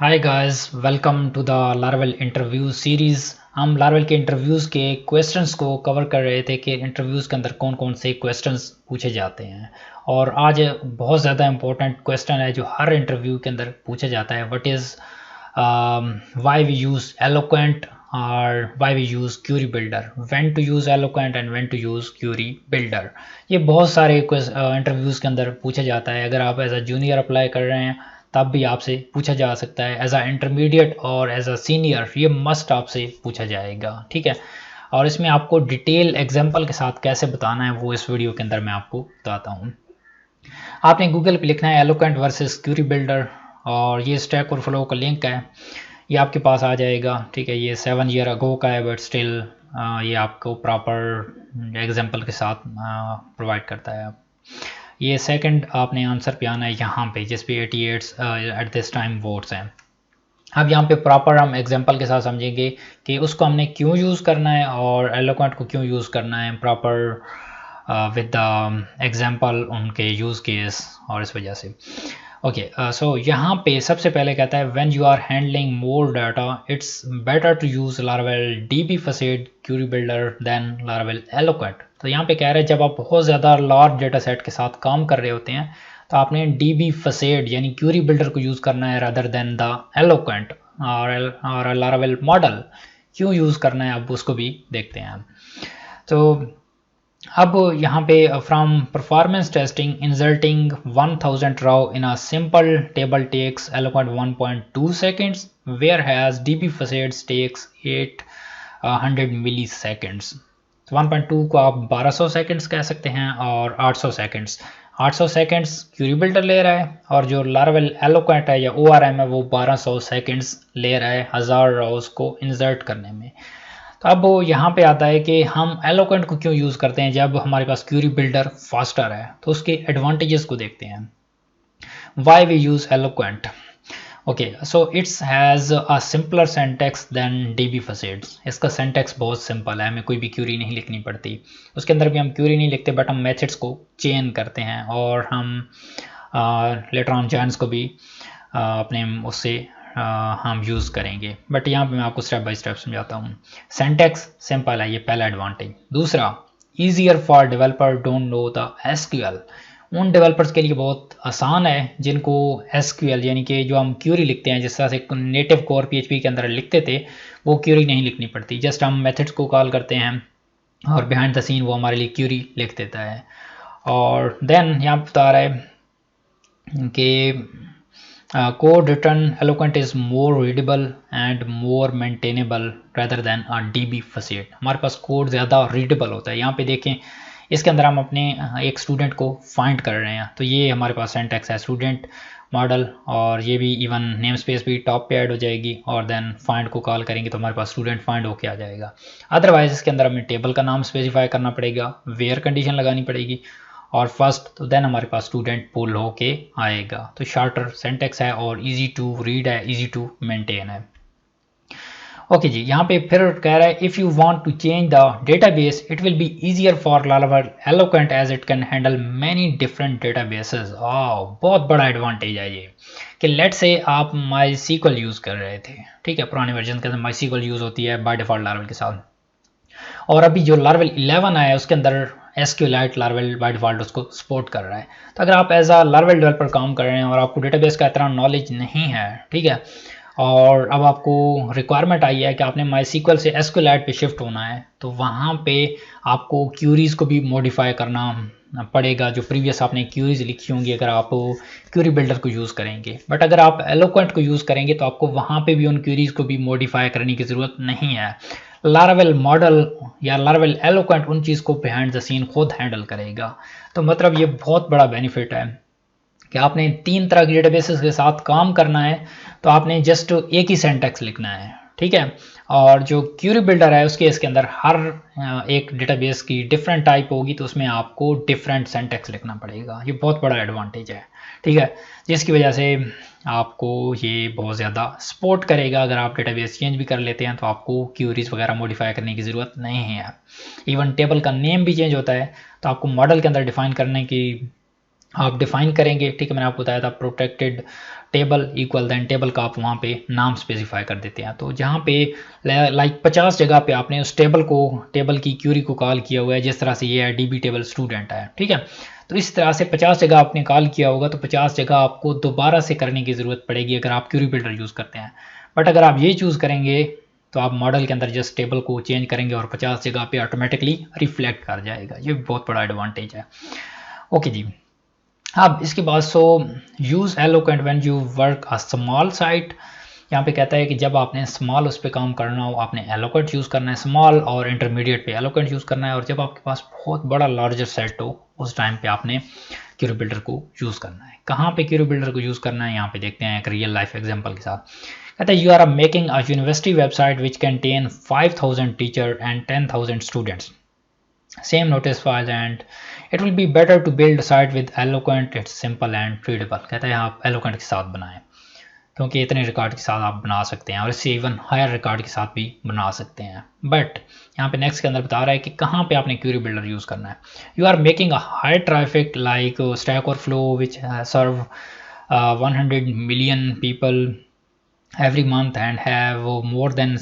Hi guys, welcome to the Laravel interview series. हम Laravel के interviews के questions को कवर कर रहे थे कि इंटरव्यूज़ के अंदर कौन कौन से क्वेश्चंस पूछे जाते हैं। और आज बहुत ज़्यादा इंपॉर्टेंट क्वेश्चन है जो हर इंटरव्यू के अंदर पूछा जाता है। What is why we use Eloquent और why we use query builder, when to use Eloquent and when to use query builder. ये बहुत सारे इंटरव्यूज़ के अंदर पूछा जाता है। अगर आप एज अ जूनियर अप्लाई कर रहे हैं तब भी आपसे पूछा जा सकता है, एज अ इंटरमीडिएट और एज अ सीनियर ये मस्ट आपसे पूछा जाएगा। ठीक है, और इसमें आपको डिटेल एग्जांपल के साथ कैसे बताना है वो इस वीडियो के अंदर मैं आपको बताता हूँ। आपने गूगल पे लिखना है एलोक्वेंट वर्सेस क्यूरी बिल्डर, और ये स्टैक ओवरफ्लो का लिंक है, ये आपके पास आ जाएगा। ठीक है, ये 7 ईयर अगो का है, बट स्टिल ये आपको प्रॉपर एग्जांपल के साथ प्रोवाइड करता है। ये सेकंड आपने आंसर पे आना है यहाँ पे, जिस पे 88 एट दिस टाइम वोट्स हैं। अब यहाँ पे प्रॉपर हम एग्जांपल के साथ समझेंगे कि उसको हमने क्यों यूज़ करना है और एलोक्वेंट को क्यों यूज़ करना है प्रॉपर विद द एग्जांपल, उनके यूज़ केस और इस वजह से। ओके, सो यहाँ पे सबसे पहले कहता है when you are handling more data it's better to use Laravel DB facade query builder than Laravel Eloquent. तो यहाँ पे कह रहे हैं जब आप बहुत ज़्यादा लार्ज डेटा सेट के साथ काम कर रहे होते हैं तो आपने डीबी फसेड यानी क्यूरी बिल्डर को यूज़ करना है रादर देन द एलोक्वेंट और लारावेल मॉडल। क्यों यूज़ करना है अब उसको भी देखते हैं। तो अब यहाँ पे from performance testing inserting 1000 row in a simple table takes Eloquent 1.2 seconds whereas DB facades takes 800 milliseconds. 1.2 को आप 1200 सेकेंड्स कह सकते हैं और 800 सेकेंड्स 800 सेकेंड्स क्यूरी बिल्डर ले रहा है, और जो लारवेल एलोक्वेंट है या ORM है वो 1200 सेकेंड्स ले रहा है 1000 रोज को इंसर्ट करने में। तो अब वो यहाँ पे आता है कि हम एलोक्वेंट को क्यों यूज़ करते हैं जब हमारे पास क्यूरी बिल्डर फास्टर है। तो उसके एडवांटेजेस को देखते हैं। Why we use Eloquent. Okay, so it's has a simpler syntax than DB facades. इसका सिंटैक्स बहुत सिंपल है, हमें कोई भी क्यूरी नहीं लिखनी पड़ती। उसके अंदर भी हम क्यूरी नहीं लिखते, बट हम मेथड्स को चेन करते हैं और हम लेटर ऑन जॉइंट्स को भी अपने उससे हम यूज़ करेंगे। बट यहाँ पे मैं आपको स्टेप बाय स्टेप समझाता हूँ। सिंटैक्स सिंपल है, ये पहला एडवांटेज। दूसरा, easier for developer don't know the SQL. उन डेवलपर्स के लिए बहुत आसान है जिनको एसक्यूएल यानी कि जो हम क्यूरी लिखते हैं जिस तरह से नेटिव कोर PHP के अंदर लिखते थे वो क्यूरी नहीं लिखनी पड़ती। जस्ट हम मेथड्स को कॉल करते हैं और बिहाइंड द सीन वो हमारे लिए क्यूरी लिख देता है। और देन यहाँ बता रहा है कि code written eloquent is more readable and more maintainable rather than a DB facade। हमारे पास कोड ज़्यादा रीडेबल होता है। यहाँ पे देखें, इसके अंदर हम अपने एक स्टूडेंट को फाइंड कर रहे हैं, तो ये हमारे पास सिंटैक्स है स्टूडेंट मॉडल, और ये भी इवन नेम स्पेस भी टॉप पे ऐड हो जाएगी, और देन फाइंड को कॉल करेंगे तो हमारे पास स्टूडेंट फाइंड होके आ जाएगा। अदरवाइज इसके अंदर हमें टेबल का नाम स्पेसिफाई करना पड़ेगा, वेयर कंडीशन लगानी पड़ेगी, और फर्स्ट तो देन हमारे पास स्टूडेंट पुल होके आएगा। तो शार्टर सिंटैक्स है और इजी टू रीड है, इजी टू मेंटेन है। ओके जी, यहाँ पे फिर कह रहा है if you want to change the database it will be easier for Laravel Eloquent as it can handle many different databases. बहुत बड़ा एडवांटेज है ये कि लेट से आप माई सीक्वल यूज़ कर रहे थे। ठीक है, पुराने वर्जन के अंदर माई सीक्वल यूज़ होती है बाय डिफॉल्ट लारावेल के साथ, और अभी जो लारवेल 11 आया है उसके अंदर SQLite लारवेल बाय डिफॉल्ट उसको सपोर्ट कर रहा है। तो अगर आप एज अ लारवेल डेवलपर काम कर रहे हैं और आपको डेटाबेस का इतना नॉलेज नहीं है, ठीक है, और अब आपको रिक्वायरमेंट आई है कि आपने MySQL से SQLite पे शिफ्ट होना है, तो वहाँ पे आपको क्यूरीज़ को भी मॉडिफाई करना पड़ेगा जो प्रीवियस आपने क्यूरीज लिखी होंगी अगर आप क्यूरी बिल्डर को यूज़ करेंगे। बट अगर आप एलोक्वेंट को यूज़ करेंगे तो आपको वहाँ पे भी उन क्यूरीज को भी मॉडिफाई करने की ज़रूरत नहीं है। लारावेल मॉडल या लारावेल एलोक्वेंट उन चीज़ को बिहाइंड द सीन खुद हैंडल करेगा। तो मतलब ये बहुत बड़ा बेनिफिट है कि आपने 3 तरह की डेटाबेसेस के साथ काम करना है तो आपने जस्ट एक ही सिंटैक्स लिखना है। ठीक है, और जो क्यूरी बिल्डर है उसके इसके अंदर हर एक डेटाबेस की डिफरेंट टाइप होगी तो उसमें आपको डिफरेंट सिंटैक्स लिखना पड़ेगा। ये बहुत बड़ा एडवांटेज है। ठीक है, जिसकी वजह से आपको ये बहुत ज़्यादा सपोर्ट करेगा। अगर आप डेटाबेस चेंज भी कर लेते हैं तो आपको क्यूरीज वगैरह मॉडिफाई करने की ज़रूरत नहीं है। इवन टेबल का नेम भी चेंज होता है तो आपको मॉडल के अंदर डिफाइन करने की आप डिफाइन करेंगे, ठीक है। मैंने आपको बताया था protected table equal then table का आप वहाँ पे नाम स्पेसिफाई कर देते हैं। तो जहाँ पे लाइक 50 जगह पे आपने उस टेबल की क्यूरी को कॉल किया हुआ है, जिस तरह से ये है DB टेबल स्टूडेंट है, ठीक है। तो इस तरह से 50 जगह आपने कॉल किया होगा, तो 50 जगह आपको दोबारा से करने की ज़रूरत पड़ेगी अगर आप क्यूरी बिल्डर यूज़ करते हैं। बट अगर आप ये चूज़ करेंगे तो आप मॉडल के अंदर जस्ट टेबल को चेंज करेंगे और 50 जगह पे ऑटोमेटिकली रिफ्लेक्ट कर जाएगा। ये बहुत बड़ा एडवांटेज है। ओके जी। अब इसके बाद use Eloquent when you work a small site. यहाँ पे कहता है कि जब आपने स्मॉल उस पर काम करना हो आपने एलोकेंट यूज़ करना है, स्मॉल और इंटरमीडिएट पे एलोकेंट यूज़ करना है, और जब आपके पास बहुत बड़ा लार्जर सेट हो उस टाइम पे आपने क्यूरी बिल्डर को यूज़ करना है। कहाँ पे क्यूरी बिल्डर को यूज़ करना है, यहाँ पे देखते हैं एक रियल लाइफ एग्जाम्पल के साथ। कहता है you are making a university website which contain 5000 teacher and 10,000 students, same notice file, and it will be better to build a site with Eloquent. It's simple and readable. कहता है आप Eloquent के साथ बनाएं क्योंकि इतने रिकॉर्ड के साथ आप बना सकते हैं और इससे इवन हायर रिकॉर्ड के साथ भी बना सकते हैं। बट यहाँ पे नेक्स्ट के अंदर बता रहा है कि कहाँ पे आपने क्यूरी बिल्डर यूज़ करना है। You are making a high traffic like Stack Overflow which serve 100 million people every month and have more than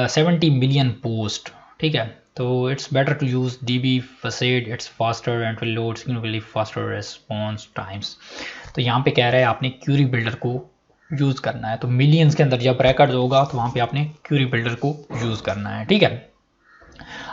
70 million posts, ठीक है। तो it's better to use DB facade, it's faster and will load significantly faster response times. तो यहाँ पे कह रहा है आपने क्यूरी बिल्डर को यूज़ करना है। तो मिलियंस के अंदर जब रिकॉर्ड होगा तो वहाँ पे आपने क्यूरी बिल्डर को यूज़ करना है, ठीक है।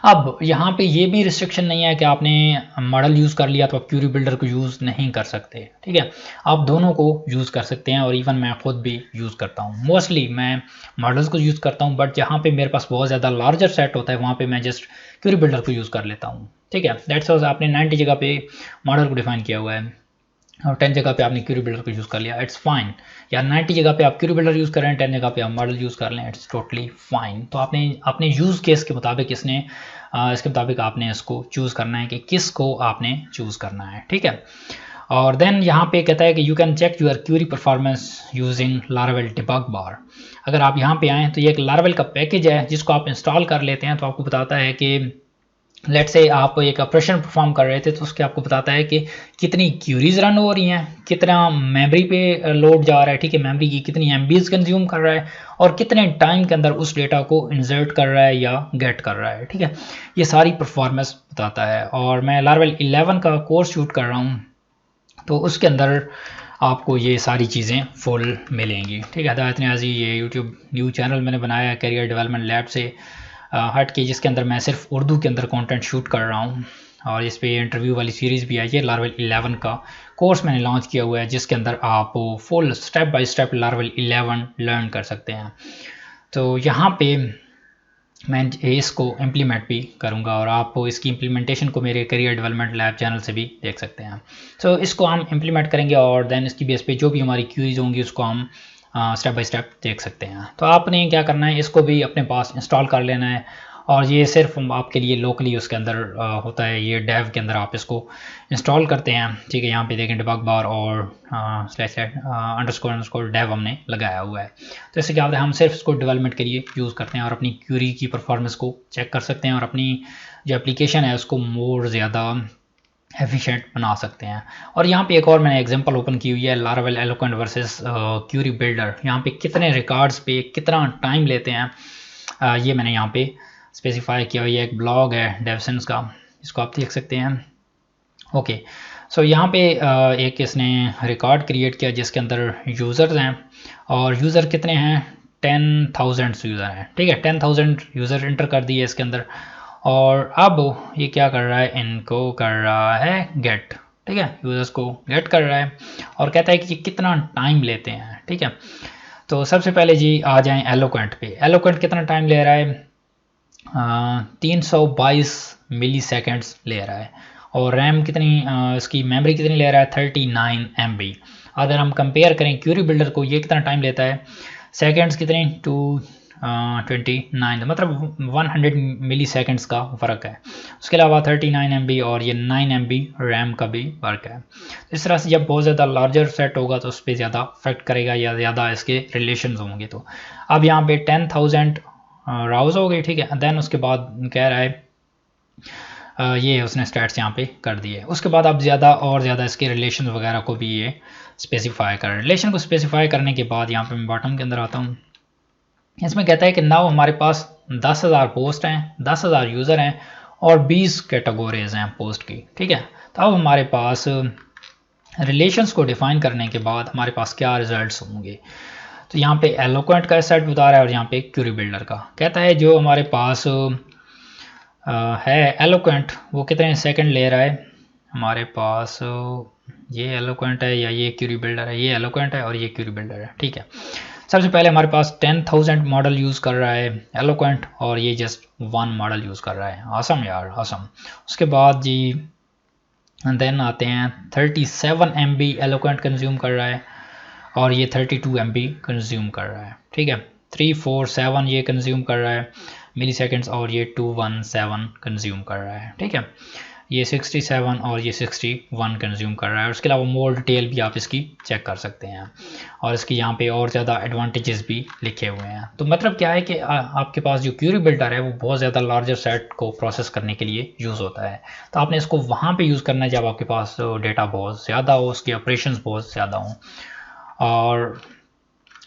अब यहाँ पे ये भी रिस्ट्रिक्शन नहीं है कि आपने मॉडल यूज़ कर लिया तो आप क्यूरी बिल्डर को यूज़ नहीं कर सकते, ठीक है। आप दोनों को यूज़ कर सकते हैं और इवन मैं खुद भी यूज़ करता हूँ। मोस्टली मैं मॉडल्स को यूज़ करता हूँ, बट जहाँ पे मेरे पास बहुत ज़्यादा लार्जर सेट होता है वहाँ पे मैं जस्ट क्यूरी बिल्डर को यूज़ कर लेता हूँ, ठीक है। दैट्स वाज आपने 90 जगह पे मॉडल को डिफाइन किया हुआ है और 10 जगह पे आपने क्यूरी बिल्डर को यूज़ कर लिया, इट्स फाइन। या 90 जगह पे आप क्यूरी बिल्डर यूज़ करें, 10 जगह पे आप मॉडल यूज़ कर लें, इट्स टोटली फाइन। तो आपने अपने यूज़ केस के मुताबिक इसके मुताबिक आपने इसको चूज़ करना है कि किस को आपने चूज़ करना है, ठीक है। और देन यहाँ पे कहता है कि you can check your query performance using Laravel debug bar. अगर आप यहाँ पे आएँ तो ये एक लारावेल का पैकेज है जिसको आप इंस्टॉल कर लेते हैं तो आपको बताता है कि लेट से आप एक ऑपरेशन परफॉर्म कर रहे थे तो उसके आपको बताता है कि कितनी क्यूरीज रन हो रही हैं, कितना मेमोरी पे लोड जा रहा है, ठीक है, मेमोरी की कितनी MBs कंज्यूम कर रहा है और कितने टाइम के अंदर उस डेटा को इंसर्ट कर रहा है या गेट कर रहा है, ठीक है। ये सारी परफॉर्मेंस बताता है। और मैं लारावेल 11 का कोर्स शूट कर रहा हूँ तो उसके अंदर आपको ये सारी चीज़ें फुल मिलेंगी, ठीक है। हदायत नियाज़ी ये यूट्यूब न्यू चैनल मैंने बनाया है करियर डेवलपमेंट लैब से हट के, जिसके अंदर मैं सिर्फ उर्दू के अंदर कंटेंट शूट कर रहा हूँ और इस पे इंटरव्यू वाली सीरीज़ भी आई है। लारावेल 11 का कोर्स मैंने लॉन्च किया हुआ है जिसके अंदर आप full step by step Laravel 11 learn कर सकते हैं। तो यहाँ पे मैं इसको इम्प्लीमेंट भी करूँगा और आप इसकी इम्प्लीमेंटेशन को मेरे करियर डेवलपमेंट लैब चैनल से भी देख सकते हैं। तो इसको हम इम्प्लीमेंट करेंगे और देन इसकी बेस पे जो भी हमारी क्यूरीज होंगी उसको हम स्टेप बाय स्टेप देख सकते हैं। तो आपने क्या करना है, इसको भी अपने पास इंस्टॉल कर लेना है और ये सिर्फ आपके लिए लोकली उसके अंदर होता है, ये डेव के अंदर आप इसको इंस्टॉल करते हैं, ठीक है। यहाँ पे देखें डिबग बार और /_ डेव हमने लगाया हुआ है। तो इससे क्या होता है, हम सिर्फ इसको डेवलपमेंट के लिए यूज़ करते हैं और अपनी क्यूरी की परफॉर्मेंस को चेक कर सकते हैं और अपनी जो एप्लीकेशन है उसको मोर ज़्यादा एफिशिएंट बना सकते हैं। और यहाँ पे एक और मैंने एग्जांपल ओपन की हुई है Laravel Eloquent versus query builder. यहाँ पे कितने रिकॉर्ड्स पे कितना टाइम लेते हैं ये मैंने यहाँ पे स्पेसिफाई किया हुआ है। एक ब्लॉग है डेवसेंस का, इसको आप देख सकते हैं। ओके, सो यहाँ पे एक इसने रिकॉर्ड क्रिएट किया जिसके अंदर यूज़र्स हैं और यूज़र कितने हैं, 10,000 यूज़र हैं, ठीक है। 10,000 यूज़र इंटर कर दिए इसके अंदर और अब ये क्या कर रहा है, इनको कर रहा है गेट, ठीक है, यूज़र्स को गेट कर रहा है और कहता है कि ये कितना टाइम लेते हैं, ठीक है। तो सबसे पहले जी आ जाएं एलोक्वेंट पे। एलोक्वेंट कितना टाइम ले रहा है, 322 मिली सेकेंड्स ले रहा है और रैम कितनी इसकी मेमोरी कितनी ले रहा है, 39 MB। अगर हम कंपेयर करें क्यूरी बिल्डर को, ये कितना टाइम लेता है, सेकेंड्स कितने 229, मतलब 100 मिली सेकेंड्स का फ़र्क है। उसके अलावा 39 MB और ये 9 MB रैम का भी फ़र्क है। इस तरह से जब बहुत ज़्यादा लार्जर सेट होगा तो उस पर ज़्यादा अफेक्ट करेगा या ज़्यादा इसके रिलेशन होंगे। तो अब यहाँ पे 10,000 राउज हो गई, ठीक है। देन उसके बाद कह रहा है ये उसने स्टैट्स यहाँ पे कर दिए। उसके बाद आप ज़्यादा और ज़्यादा इसके रिलेशन वगैरह को भी ये स्पेसिफाई करें। रिलेशन को स्पेसिफाई करने के बाद यहाँ पे मैं बॉटम के अंदर आता हूँ। इसमें कहता है कि नाउ हमारे पास 10,000 पोस्ट हैं, 10,000 यूज़र हैं और 20 कैटेगोरीज हैं पोस्ट की, ठीक है। तो अब हमारे पास रिलेशंस को डिफाइन करने के बाद हमारे पास क्या रिजल्ट्स होंगे। तो यहाँ पे एलोक्वेंट का सेट बता रहा है और यहाँ पे क्यूरी बिल्डर का कहता है। जो हमारे पास है एलोक्वेंट वो कितने सेकंड ले रहा है, हमारे पास ये एलोक्वेंट है या ये क्यूरी बिल्डर है, ये एलोक्वेंट है और ये क्यूरी बिल्डर है, ठीक है। सबसे पहले हमारे पास 10,000 मॉडल यूज़ कर रहा है एलोक्वेंट और ये जस्ट 1 मॉडल यूज़ कर रहा है। आसम यार आसम। उसके बाद जी देन आते हैं 37 MB एलोक्वेंट कंज्यूम कर रहा है और ये 32 MB कंज्यूम कर रहा है, ठीक है। 347 ये कंज्यूम कर रहा है मिली सेकेंड्स और ये 217 कंज्यूम कर रहा है, ठीक है। ये 67 और ये 61 कंज्यूम कर रहा है। उसके अलावा मोर डिटेल भी आप इसकी चेक कर सकते हैं और इसकी यहाँ पे और ज़्यादा एडवांटेजेस भी लिखे हुए हैं। तो मतलब क्या है कि आपके पास जो क्यूरी बिल्डर है वो बहुत ज़्यादा लार्जर सेट को प्रोसेस करने के लिए यूज़ होता है। तो आपने इसको वहाँ पे यूज़ करना है जब आपके पास डेटा बहुत ज़्यादा हो, उसके ऑपरेशंस बहुत ज़्यादा हों। और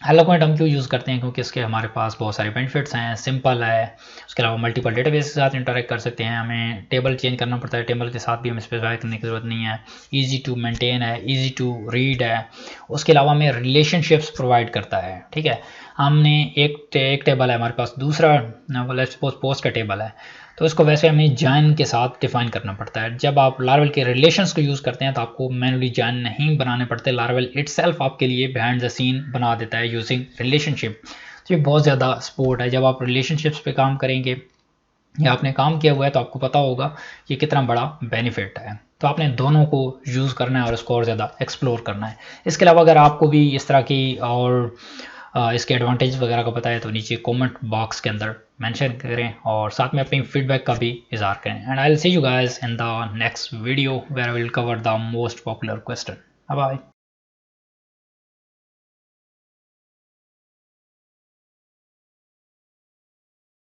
एलोक्वेंट हम क्यों यूज़ करते हैं, क्योंकि इसके हमारे पास बहुत सारे बेनिफिट्स हैं, सिंपल है। उसके अलावा मल्टीपल डेटाबेस के साथ इंटरेक्ट कर सकते हैं, हमें टेबल चेंज करना पड़ता है, टेबल के साथ भी हमें स्पेसिफाई करने की ज़रूरत नहीं है। इजी टू मेंटेन है, इजी टू रीड है। उसके अलावा हमें रिलेशनशिप्स प्रोवाइड करता है, ठीक है। हमने एक टेबल है हमारे पास, दूसरा लेट्स सपोज पोस्ट का टेबल है, तो इसको वैसे हमें जॉइन के साथ डिफाइन करना पड़ता है। जब आप लार्वल के रिलेशंस को यूज़ करते हैं तो आपको मैनुअली जॉइन नहीं बनाने पड़ते, लार्वल इटसेल्फ आपके लिए बिहाइंड द सीन बना देता है यूजिंग रिलेशनशिप। तो ये बहुत ज़्यादा सपोर्ट है। जब आप रिलेशनशिप्स पे काम करेंगे या आपने काम किया हुआ है तो आपको पता होगा ये कितना बड़ा बेनिफिट है। तो आपने दोनों को यूज़ करना है और इसको और ज़्यादा एक्सप्लोर करना है। इसके अलावा अगर आपको भी इस तरह की और इसके एडवांटेज वगैरह का पता है तो नीचे कमेंट बॉक्स के अंदर मेंशन करें और साथ में अपनी फीडबैक का भी इज़हार करें। And I will see you guys in the next video where I will cover the most popular question. Bye.